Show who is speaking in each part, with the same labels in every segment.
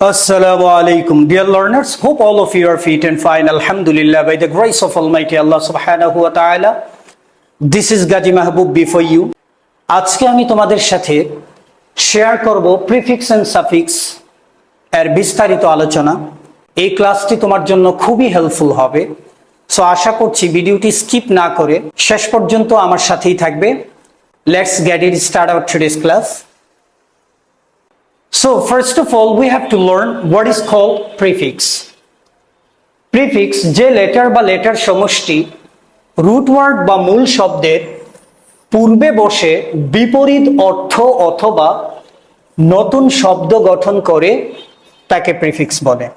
Speaker 1: Assalamu alaikum, dear learners. Hope all of you are fit and fine. Alhamdulillah, by the grace of Almighty Allah subhanahu wa ta'ala. This is Gaji Mahbub before you. আজকে আমি তোমাদের সাথে share করব prefix and suffix এর বিস্তারিত আলোচনা। এই ক্লাসটি তোমার জন্য খুবই হেল্পফুল হবে। সো আশা করছি ভিডিওটি স্কিপ না করে শেষ পর্যন্ত আমার সাথেই থাকবে। Let's get it start out today's class. So first of all, we have to learn what is called prefix. Prefix যে লেটার বা লেটার সমষ্টি রুট ওয়ার্ড বা মূল শব্দের পূর্বে বসে বিপরীত অর্থ অথবা নতুন শব্দ গঠন করে তাকে প্রিফিক্স বলে।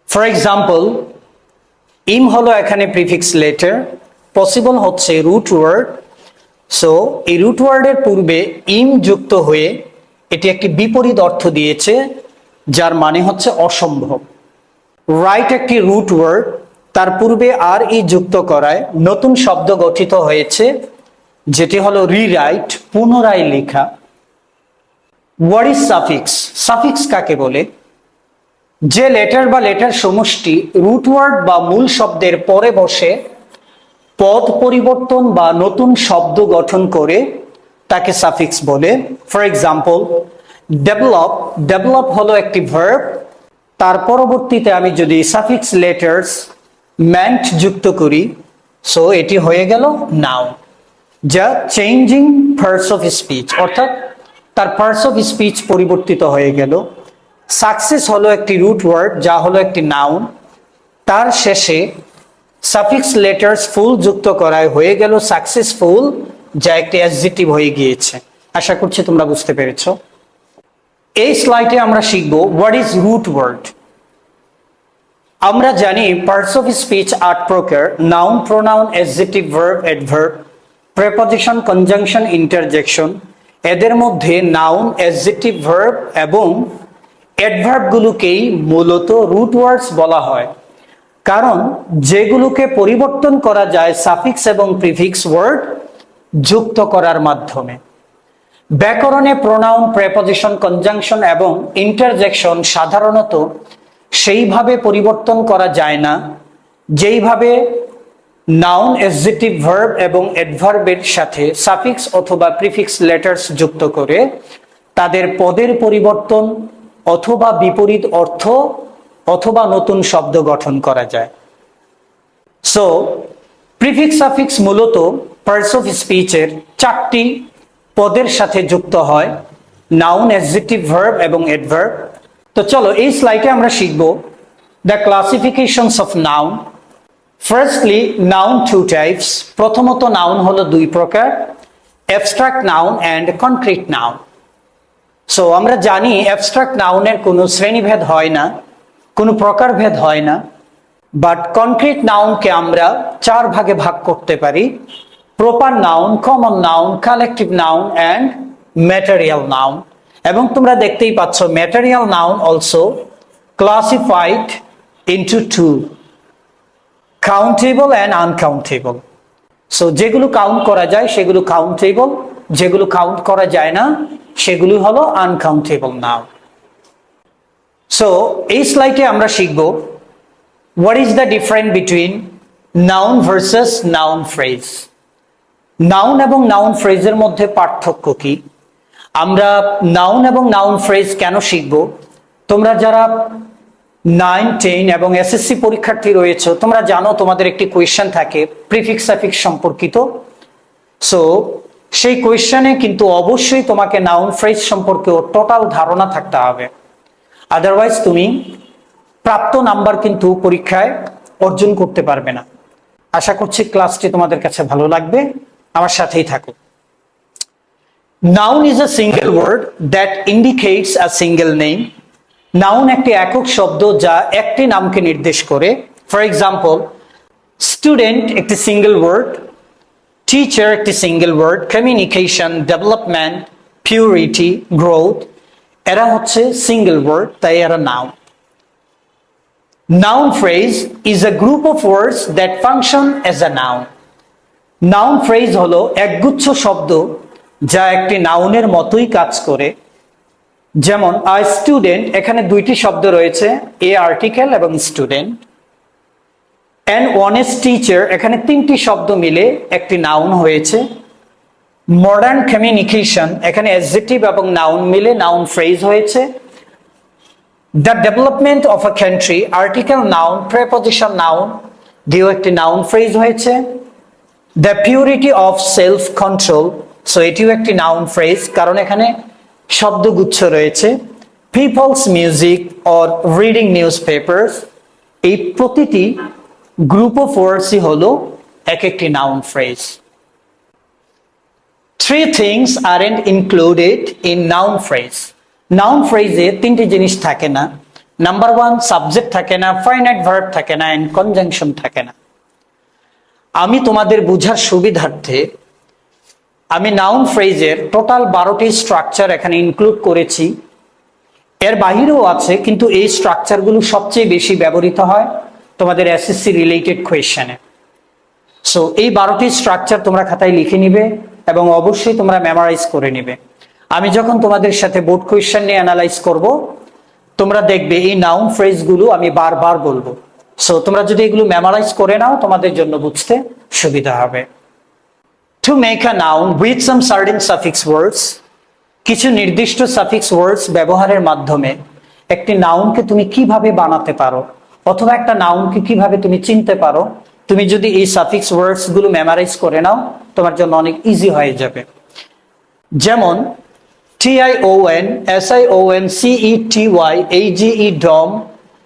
Speaker 1: ফর এক্সাম্পল, ইম হলো এখানে প্রিফিক্স লেটার, পসিবল হচ্ছে রুট ওয়ার্ড। সো এই রুট ওয়ার্ডের পূর্বে ইম যুক্ত হয়ে এটি একটি বিপরীত অর্থ দিয়েছে, যার মানে হচ্ছে অসম্ভব। রাইট একটি রুট ওয়ার্ড, তার পূর্বে আর ই যুক্ত করায় নতুন শব্দ গঠিত হয়েছে, যেটি হলো রিরাইট, পুনরায় লেখা। What is suffix? সাফিক্স কাকে বলে? যে লেটার বা লেটার সমষ্টি রুট ওয়ার্ড বা মূল শব্দের পরে বসে পদ পরিবর্তন বা নতুন শব্দ গঠন করে তাকে সাফিক্স বলে। ফর এক্সাম্পল, ডেভেলপ, ডেভেলপ হলো একটি ভার্ব, তার পরবর্তীতে আমি যদি সাফিক্স লেটার্স মেন্ট যুক্ত করি, সো এটি হয়ে গেল নাউন, যা চেঞ্জিং পার্টস অফ স্পিচ, অর্থাৎ তার পার্টস অফ স্পিচ পরিবর্তিত হয়ে গেল। সাকসেস হলো একটি রুট ওয়ার্ড, যা হলো একটি নাউন, তার শেষে সাফিক্স লেটার্স ফুল যুক্ত করায় হয়ে গেল সাকসেসফুল, যা একটি অ্যাডজেক্টিভ হয়ে গিয়েছে। আশা করছি তোমরা বুঝতে পেরেছো। এই স্লাইডে আমরা শিখব হোয়াট ইজ রুট ওয়ার্ড। আমরা জানি পার্টস অফ স্পিচ 8 প্রকার: noun, pronoun, adjective, verb, adverb, preposition, conjunction, interjection. এদের মধ্যে নাউন, অ্যাডজেক্টিভ, ভার্ব এবং অ্যাডভার্বগুলোকেই মূলত রুট ওয়ার্ডস বলা হয়, কারণ যেগুলোকে পরিবর্তন করা যায় সাফিক্স এবং প্রিফিক্স ওয়ার্ড যুক্ত করার মাধ্যমে। ব্যাকরণে প্রোনাউন, প্রেপজিশন, কনজাংশন এবং ইন্টারজেকশন সাধারণত সেইভাবে পরিবর্তন করা যায় না যেইভাবে নাউন, অ্যাডজেক্টিভ, ভার্ব এবং অ্যাডভার্বের সাথে সাফিক্স অথবা প্রিফিক্স লেটার্স যুক্ত করে তাদের পদের পরিবর্তন অথবা বিপরীত অর্থ অথবা নতুন শব্দ গঠন করা যায়। সো প্রিফিক্স সাফিক্স মূলত পার্টস অফ স্পিচের 4টি পদের সাথে যুক্ত হয়: নাউন, অ্যাডজেক্টিভ, ভার্ব এবং অ্যাডভার্ব। তো চলো এই স্লাইডে আমরা শিখব the classifications of noun. Firstly, noun 2 types. প্রথমত নাউন হলো 2 প্রকার: abstract noun and concrete noun. So আমরা জানি অ্যাবস্ট্রাক্ট নাউনের কোনো শ্রেণীভেদ হয় না, কোনো প্রকারভেদ হয় না, বাট কনক্রিট নাউনকে আমরা 4 ভাগে ভাগ করতে পারি: proper noun, common noun, collective noun and material noun. এবং তোমরা দেখতেই পাচ্ছ material noun also classified into 2: countable and uncountable. So যেগুলো কাউন্ট করা যায় সেগুলো কাউন্টেবল, যেগুলো কাউন্ট করা যায় না সেগুলো হলো আনকাউন্টেবল নাউন। সো এই স্লাইডে আমরা শিখব what is the difference between noun versus noun phrase. Noun এবং নাউন ফ্রেজের মধ্যে পার্থক্য কি? আমরা নাউন এবং নাউন ফ্রেজ কেন শিখব? তোমরা যারা 9, 10 এবং এসএসসি পরীক্ষার্থী রয়েছে, তোমরা জানো তোমাদের একটি কোয়েশ্চেন থাকে প্রিফিক্স সাফিক্স সম্পর্কিত। সো সেই কোয়েশ্চেনে কিন্তু অবশ্যই তোমাকে নাউন ফ্রেজ সম্পর্কে টোটাল ধারণা থাকতে হবে, আদারওয়াইজ তুমি প্রাপ্ত নাম্বার কিন্তু পরীক্ষায় অর্জন করতে পারবে না। আশা করছি ক্লাসটি তোমাদের কাছে ভালো লাগবে, আমার সাথেই থাকো। Noun is a single word that indicates a single name. Noun একটি একক শব্দ যা একটি নামকে নির্দেশ করে। ফর এক্সাম্পল, স্টুডেন্ট একটি সিঙ্গেল ওয়ার্ড, টিচার একটি single word, communication, development, purity, growth, এরা হচ্ছে সিঙ্গেল ওয়ার্ড, তাই এরা noun. Noun phrase is a group of words that function as a noun. Noun phrase হলো একগুচ্ছ শব্দ যা একটি নাউনের মতোই কাজ করে। যেমন আ স্টুডেন্ট, এখানে দুইটি শব্দ রয়েছে, এ আর্টিকেল এবং স্টুডেন্ট। অ্যান অনেস্ট টিচার, এখানে তিনটি শব্দ মিলে একটি নাউন হয়েছে। মডার্ন কমিউনিকেশন, এখানে অ্যাডজেক্টিভ এবং নাউন মিলে নাউন ফ্রেজ হয়েছে। The development of a country, article noun preposition noun দিয়েও একটি নাউন ফ্রেজ হয়েছে। The purity of self control, so এটিও একটি নাউন ফ্রেজ, কারণ এখানে শব্দগুচ্ছ রয়েছে। Peoples music or reading newspapers, এই প্রতিটি গ্রুপ অফ ওয়ার্ডসই হলো এক একটি noun phrase. Three things aren't included in noun phrase. Noun ফ্রেজে তিনটি জিনিস থাকে না। নাম্বার ওয়ান, সাবজেক্ট থাকে না, ফাইনাইট ভার্ব থাকে না, এন্ড কনজাংশন থাকে না। আমি তোমাদের বোঝার সুবিধার্থে আমি নাউন ফ্রেজের টোটাল 12টি স্ট্রাকচার এখানে ইনক্লুড করেছি। এর বাহিরেও আছে, কিন্তু এই স্ট্রাকচারগুলো সবচেয়ে বেশি ব্যবহৃত হয় তোমাদের এসএসসি রিলেটেড কোয়েশ্চেনে। সো এই 12টি স্ট্রাকচার তোমরা খাতায় লিখে নিবে এবং অবশ্যই তোমরা মেমোরাইজ করে নিবে। আমি যখন তোমাদের সাথে বোর্ড কোয়েশ্চেন নিয়ে অ্যানালাইজ করব, তোমরা দেখবে এই নাউন ফ্রেজগুলো আমি বারবার বলবো। সো তোমরা যদি এগুলো মেমোরাইজ করে নাও, তোমাদের জন্য বুঝতে সুবিধা হবে। To make a noun with some certain suffix words, কিছু নির্দিষ্ট সাফিক্স ওয়ার্ডস ব্যবহারের মাধ্যমে একটি নাউনকে তুমি কিভাবে বানাতে পারো, অথবা একটা নাউনকে কিভাবে তুমি চিনতে পারো, তুমি যদি এই সাফিক্স ওয়ার্ডস গুলো মেমোরাইজ করে নাও, তোমার জন্য অনেক ইজি হয়ে যাবে। যেমন TION, SION, CETY, AGE, DOM,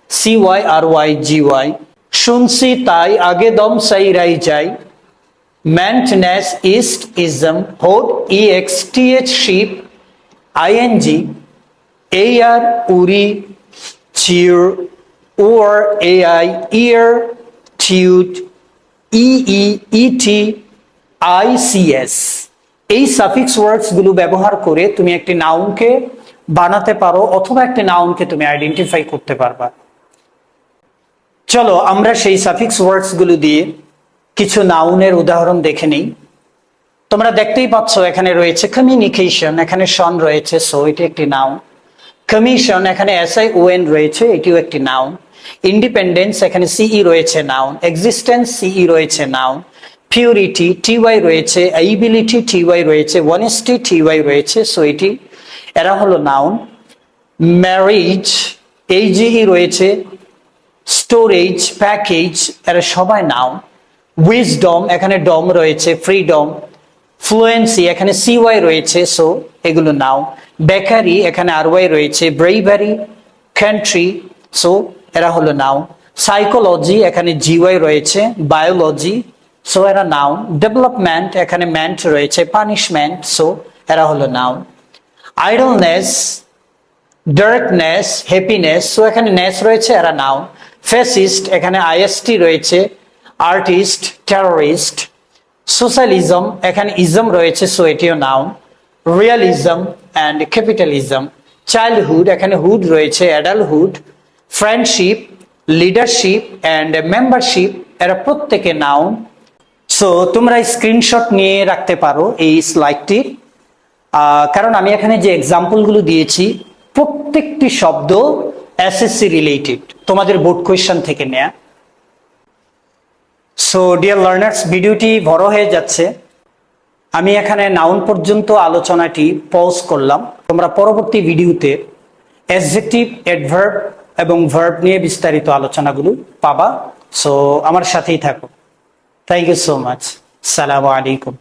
Speaker 1: CYRYGY, শুনছি তাই আগে দম সাই রাই যাই, meant, nes, east, ism, hod, ex, th, sheep, ing, ar, uri, cheer, or, ai, ear, tude, ee, et, ics, এই সাফিক্স ওয়ার্ডস গুলো ব্যবহার করে তুমি একটি নাউনকে বানাতে পারো, অথবা একটি নাউনকে তুমি আইডেন্টিফাই করতে পারবা। চলো আমরা সেই সাফিক্স ওয়ার্ডস গুলো দিয়ে কিছু নাউনের উদাহরণ দেখে নেই। তোমরা দেখতেই পাচ্ছ এখানে রয়েছে কমিউনিকেশন, এখানে শন রয়েছে, সো এটি একটি নাউন। কমিশন, এখানে SION রয়েছে, এটিও একটি নাউন। ইন্ডিপেন্ডেন্স, এখানে CE রয়েছে, নাউন। এক্সিস্টেন্স, CE রয়েছে, নাউন। পিউরিটি, TY রয়েছে। এবিলিটি, TY রয়েছে। অনেস্টি, TY রয়েছে, সো এটি এরা হলো নাউন। ম্যারেজ, AGE রয়েছে। স্টোরেজ, প্যাকেজ, এরা সবাই নাউন। উইজডম, এখানে ডম রয়েছে। ফ্রিডম, ফ্লুয়েন্সি, এখানে CY রয়েছে, সো এগুলো নাউন। বেকারি, এখানে RY রয়েছে। ব্রেইভারি, কান্ট্রি, সো এরা হলো নাউন। সাইকোলজি, এখানে GY রয়েছে। বায়োলজি, সো এরা নাউন। ডেভেলপমেন্ট, এখানে মেন্ট রয়েছে। পানিশমেন্ট, সো এরা হলো noun. Idleness, darkness, happiness, so এখানে নেস রয়েছে, এরা নাউন। ফ্যাসিস্ট, এখানে IST রয়েছে। Artist, terrorist. সোশ্যালিজম, এখানে ইজম রয়েছে, সো এটিও noun. Realism and capitalism. Childhood, এখানে হুড রয়েছে। Adulthood. Friendship, leadership and membership, এরা প্রত্যেকে নাউন। সো তোমরা স্ক্রিনশট নিয়ে রাখতে পারো এই স্লাইডটির, কারণ আমি এখানে যে এক্সাম্পলগুলো দিয়েছি প্রত্যেকটি শব্দ এসএসসি রিলেটেড, তোমাদের বোর্ড কোয়েশ্চেন থেকে নেয়া। সো ডিয়ার লার্নার্স, ভিডিওটি বড় হয়ে যাচ্ছে, আমি এখানে নাউন পর্যন্ত আলোচনাটি পজ করলাম। তোমরা পরবর্তী ভিডিওতে অ্যাডজেক্টিভ, অ্যাডভার্ব এবং ভার্ব নিয়ে বিস্তারিত আলোচনাগুলো পাবা। সো আমার সাথেই থাকো। Thank you so much. আসসালামু আলাইকুম।